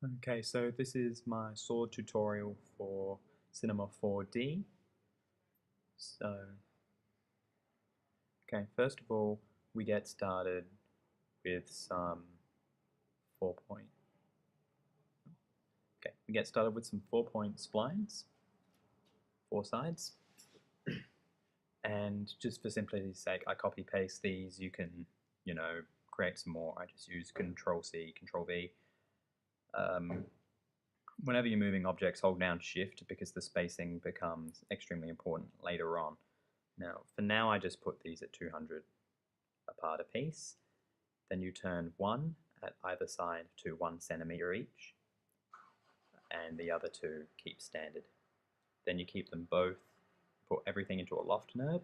Okay, so this is my sword tutorial for Cinema 4D. So, okay, first of all, we get started with some 4-point. Okay, we get started with some 4-point splines, 4 sides. And just for simplicity's sake, I copy paste these. You can, create some more. I just use Control C, Control V. Whenever you're moving objects, hold down Shift because the spacing becomes extremely important later on. Now, for now, I just put these at 200 apart a piece. Then you turn one at either side to 1 centimeter each, and the other two keep standard. Then you keep them both, put everything into a loft NURB,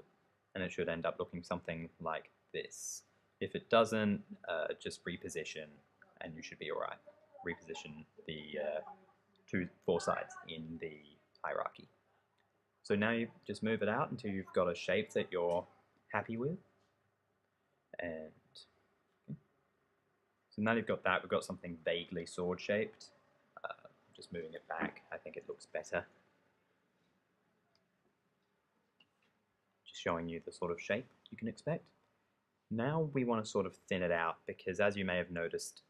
and it should end up looking something like this. If it doesn't, just reposition, and you should be alright. Reposition the 4 sides in the hierarchy. So now you just move it out until you've got a shape that you're happy with. And so now you've got that, we've got something vaguely sword shaped. Just moving it back, I think it looks better. Just showing you the sort of shape you can expect. Now we want to sort of thin it out because, as you may have noticed,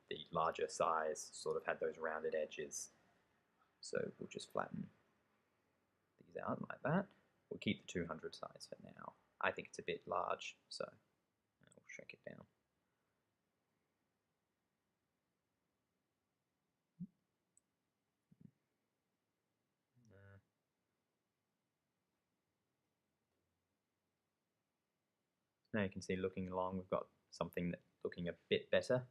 the larger size sort of had those rounded edges. So we'll just flatten these out like that. We'll keep the 200 size for now. I think it's a bit large, so we'll shrink it down. Now you can see, looking along, we've got something that's looking a bit better.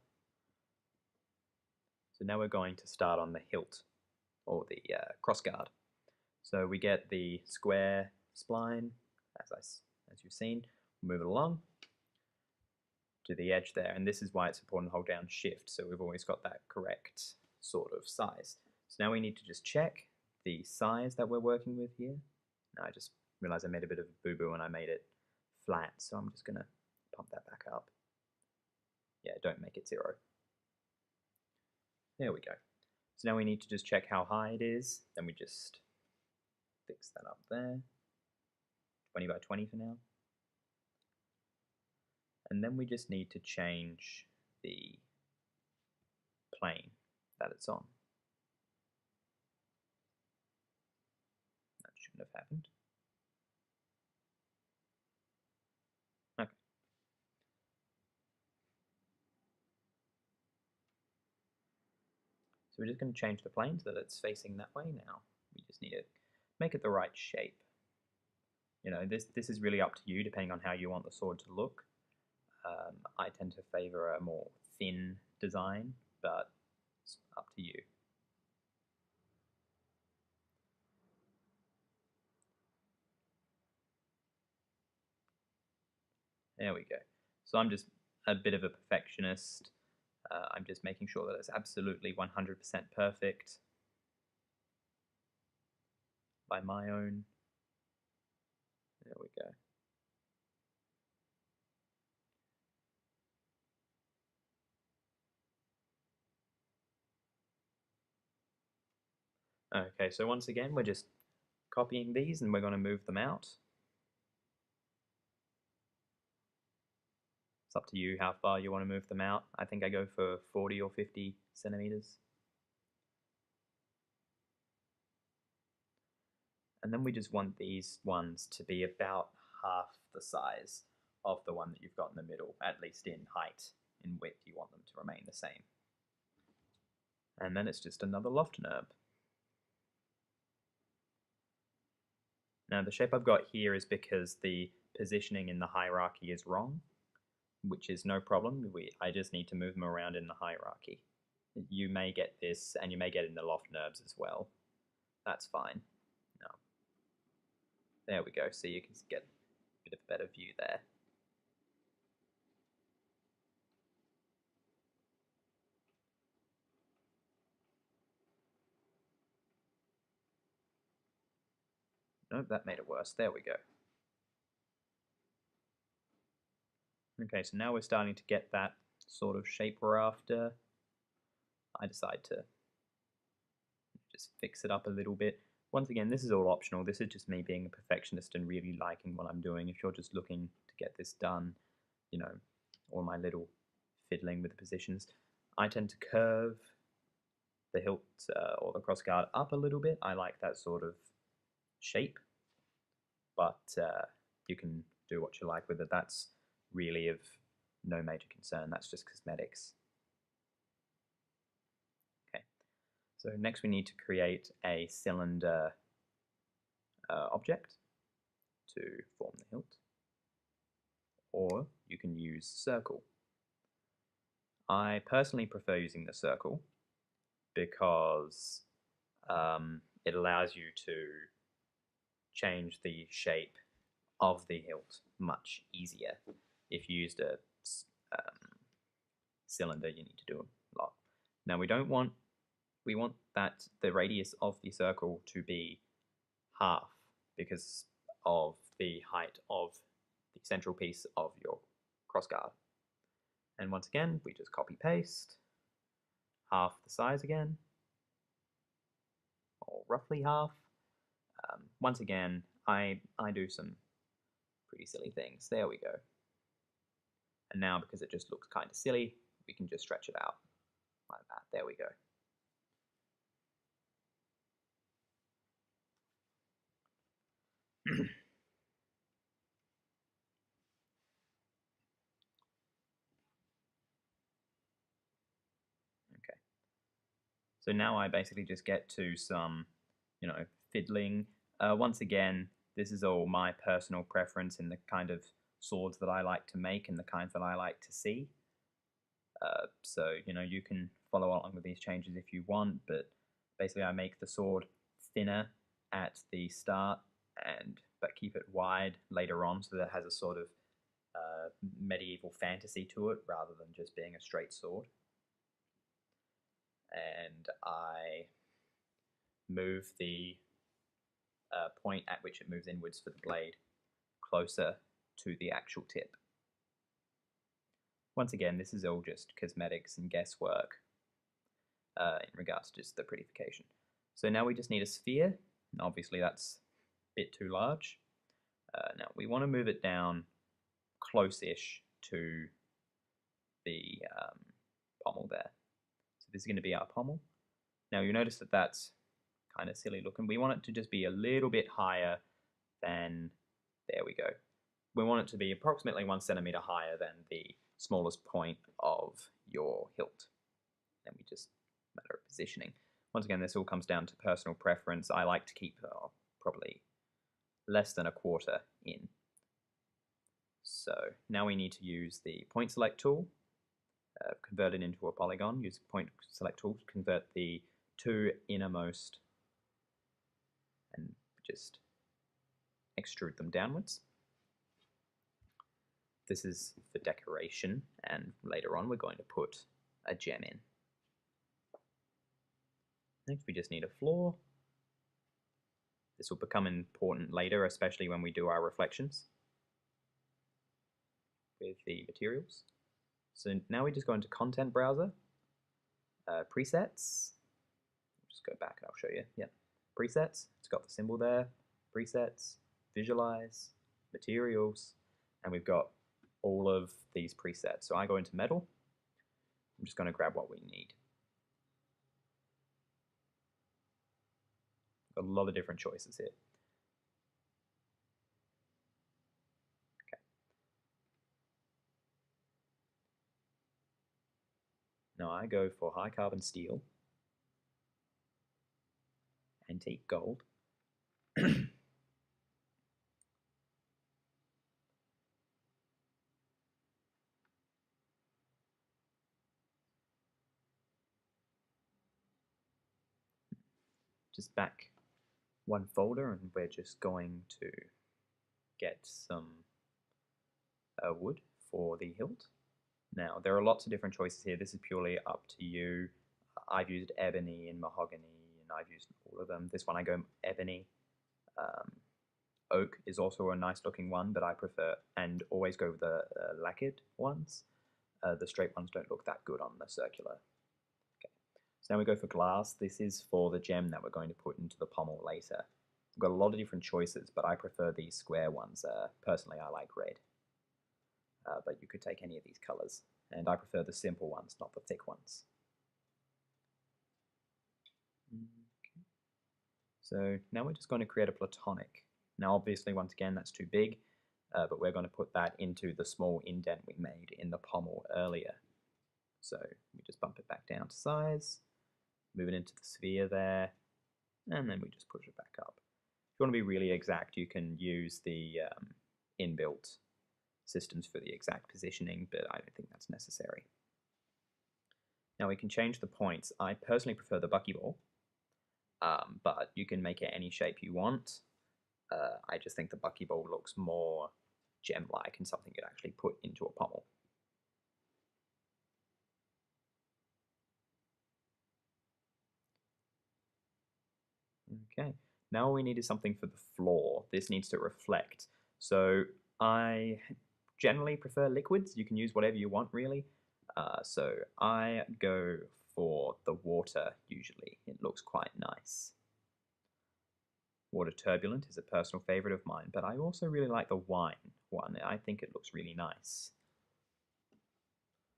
So now we're going to start on the hilt, or the crossguard. So we get the square spline, as you've seen, move it along to the edge there, and this is why it's important to hold down Shift, so we've always got that correct sort of size. So now we need to just check the size that we're working with here. Now I just realized I made a bit of a boo-boo and I made it flat, so I'm just going to pump that back up. Yeah, don't make it 0. There we go. So now we need to just check how high it is, then we just fix that up there. 20 by 20 for now. And then we just need to change the plane that it's on. That shouldn't have happened. Okay. So we're just going to change the plane so that it's facing that way now. We just need to make it the right shape. This is really up to you depending on how you want the sword to look. I tend to favor a more thin design, but it's up to you. There we go. So I'm just a bit of a perfectionist. I'm just making sure that it's absolutely 100% perfect by my own. There we go. Okay, so once again, we're just copying these and we're going to move them out. It's up to you how far you want to move them out. I think I go for 40 or 50 centimeters. And then we just want these ones to be about half the size of the one that you've got in the middle, at least in height. In width, you want them to remain the same. And then it's just another loft NURB. Now the shape I've got here is because the positioning in the hierarchy is wrong, which is no problem. I just need to move them around in the hierarchy. You may get this, and you may get in the loft NURBs as well. That's fine. No. There we go, so you can get a bit of a better view there. Nope, that made it worse. There we go. Okay, so now we're starting to get that sort of shape we're after. I decide to just fix it up a little bit. Once again, this is all optional. This is just me being a perfectionist and really liking what I'm doing. If you're just looking to get this done, you know, all my little fiddling with the positions, I tend to curve the hilt or the crossguard up a little bit. I like that sort of shape, but you can do what you like with it. That's really of no major concern. That's just cosmetics. Okay, so next we need to create a cylinder object to form the hilt, or you can use circle. I personally prefer using the circle because it allows you to change the shape of the hilt much easier. If you used a cylinder, you need to do a lot. Now we want that the radius of the circle to be half because of the height of the central piece of your crossguard. And once again, we just copy paste, half the size again, or roughly half. Once again, I do some pretty silly things. There we go. And now, because it just looks kind of silly, we can just stretch it out like that. There we go. Okay. So now I basically just get to some, fiddling. Once again, this is all my personal preference in the kind of swords that I like to make and the kinds that I like to see. So, you can follow along with these changes if you want, but basically I make the sword thinner at the start but keep it wide later on so that it has a sort of medieval fantasy to it rather than just being a straight sword. And I move the point at which it moves inwards for the blade closer to the actual tip. Once again, this is all just cosmetics and guesswork in regards to just the prettification. So now we just need a sphere. Obviously that's a bit too large. Now we want to move it down close-ish to the pommel there. So this is going to be our pommel. Now you notice that that's kind of silly looking. We want it to just be a little bit higher than, there we go. We want it to be approximately 1 centimeter higher than the smallest point of your hilt. And we just matter of positioning. Once again, this all comes down to personal preference. I like to keep probably less than a quarter in. So now we need to use the point select tool, convert it into a polygon, use the point select tool to convert the two innermost and just extrude them downwards. This is for decoration, and later on we're going to put a gem in. Next we just need a floor. This will become important later, especially when we do our reflections with the materials. So now we just go into Content Browser, Presets. Just go back and I'll show you. Yep, Presets. It's got the symbol there. Presets, Visualize, Materials, and we've got all of these presets. So I go into Metal. I'm just going to grab what we need. Got a lot of different choices here. Okay. Now I go for high carbon steel, antique gold, just back one folder, and we're just going to get some wood for the hilt. Now there are lots of different choices here. This is purely up to you. I've used ebony and mahogany, and I've used all of them. This one I go ebony. Oak is also a nice looking one, but I prefer and always go with the lacquered ones. The straight ones don't look that good on the circular. Okay. So now we go for glass. This is for the gem that we're going to put into the pommel later. We've got a lot of different choices, but I prefer these square ones. Personally, I like red. But you could take any of these colors. And I prefer the simple ones, not the thick ones. Okay. So now we're just going to create a platonic. Now obviously, once again, that's too big, but we're going to put that into the small indent we made in the pommel earlier. So we just bump it back down to size, move it into the sphere there, and then we just push it back up. If you want to be really exact, you can use the inbuilt systems for the exact positioning, but I don't think that's necessary. Now we can change the points. I personally prefer the buckyball, but you can make it any shape you want. I just think the buckyball looks more gem-like and something you'd actually put into a pommel. Okay, now all we need is something for the floor. This needs to reflect. So I generally prefer liquids. You can use whatever you want, really. So I go for the water usually. It looks quite nice. Water turbulent is a personal favorite of mine, but I also really like the wine one. I think it looks really nice.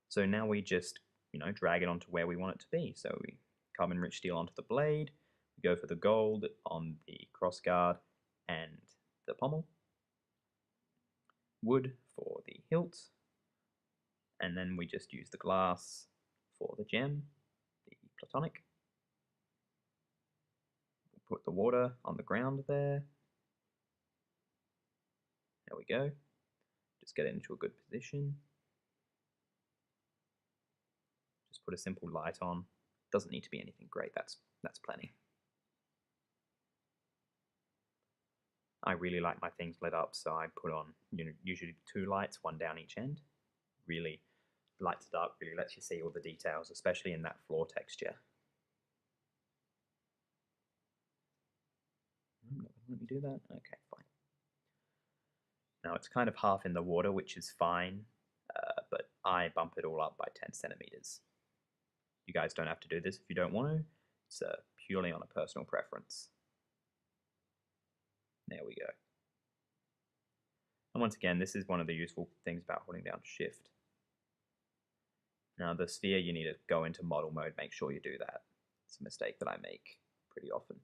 So now we just, drag it onto where we want it to be. So we carbon rich steel onto the blade. We go for the gold on the crossguard and the pommel. Wood for the hilt. And then we just use the glass for the gem, the platonic. We'll put the water on the ground there. There we go. Just get it into a good position. Just put a simple light on. Doesn't need to be anything great, that's plenty. I really like my things lit up, so I put on usually 2 lights, 1 down each end. Really lights it up, really lets you see all the details, especially in that floor texture. Let me do that. Okay, fine. Now it's kind of half in the water, which is fine, but I bump it all up by 10 centimeters. You guys don't have to do this if you don't want to. It's purely on a personal preference. There we go. And once again, this is one of the useful things about holding down Shift. Now the sphere, you need to go into model mode, make sure you do that. It's a mistake that I make pretty often.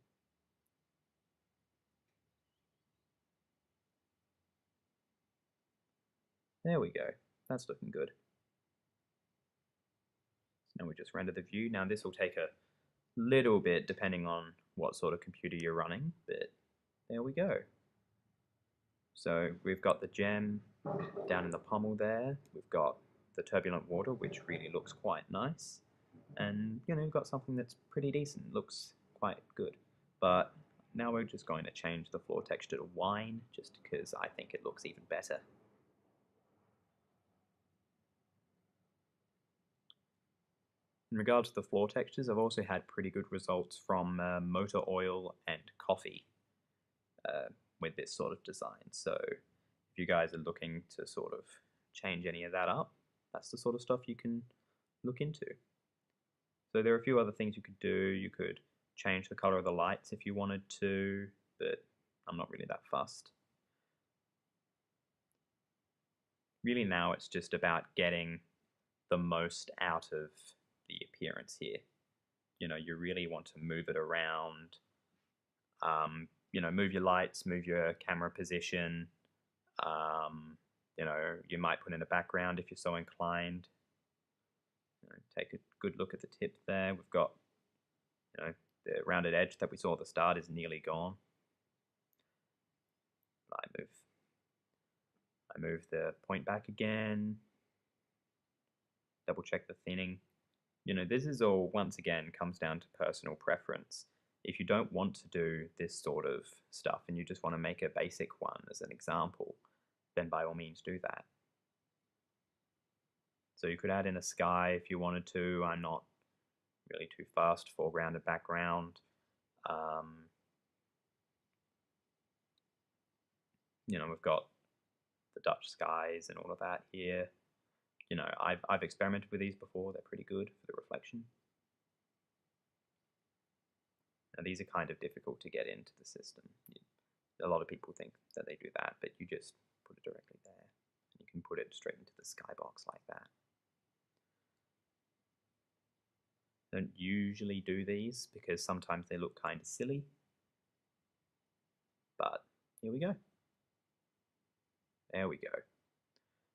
There we go, that's looking good. So now we just render the view. Now this will take a little bit depending on what sort of computer you're running, but there we go. So we've got the gem down in the pommel there. We've got the turbulent water, which really looks quite nice. And, we've got something that's pretty decent, looks quite good. But now we're just going to change the floor texture to wine, just because I think it looks even better. In regards to the floor textures, I've also had pretty good results from motor oil and coffee with this sort of design. So if you guys are looking to sort of change any of that up, that's the sort of stuff you can look into. So there are a few other things you could do. You could change the color of the lights if you wanted to, but I'm not really that fussed. Really now it's just about getting the most out of the appearance here. You really want to move it around, move your lights, move your camera position. You might put in a background if you're so inclined. Take a good look at the tip there. We've got, the rounded edge that we saw at the start is nearly gone. I move the point back again. Double check the thinning. This is all, once again, comes down to personal preference. If you don't want to do this sort of stuff and you just want to make a basic one as an example, then by all means do that. So you could add in a sky if you wanted to. I'm not really too fast, foreground and background. We've got the Dutch skies and all of that here. I've experimented with these before. They're pretty good for the reflection. Now these are kind of difficult to get into the system. A lot of people think that they do that, but you just put it directly there. You can put it straight into the skybox like that. Don't usually do these because sometimes they look kind of silly, but here we go. There we go.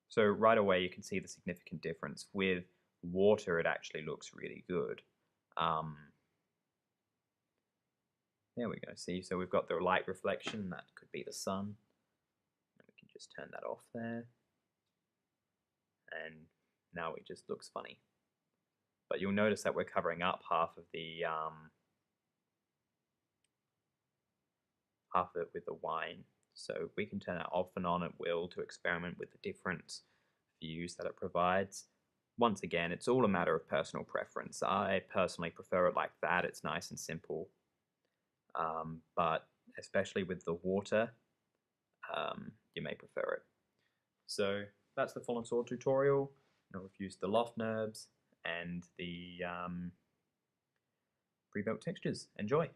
So right away you can see the significant difference. With water it actually looks really good. There we go, see, so we've got the light reflection, that could be the sun. And we can just turn that off there. And now it just looks funny. But you'll notice that we're covering up half of it with the wine. So we can turn it off and on at will to experiment with the different views that it provides. Once again, it's all a matter of personal preference. I personally prefer it like that. It's nice and simple. But especially with the water, you may prefer it. So that's the Fallen Sword tutorial. Now we've used the loft NURBS and the pre-built textures. Enjoy!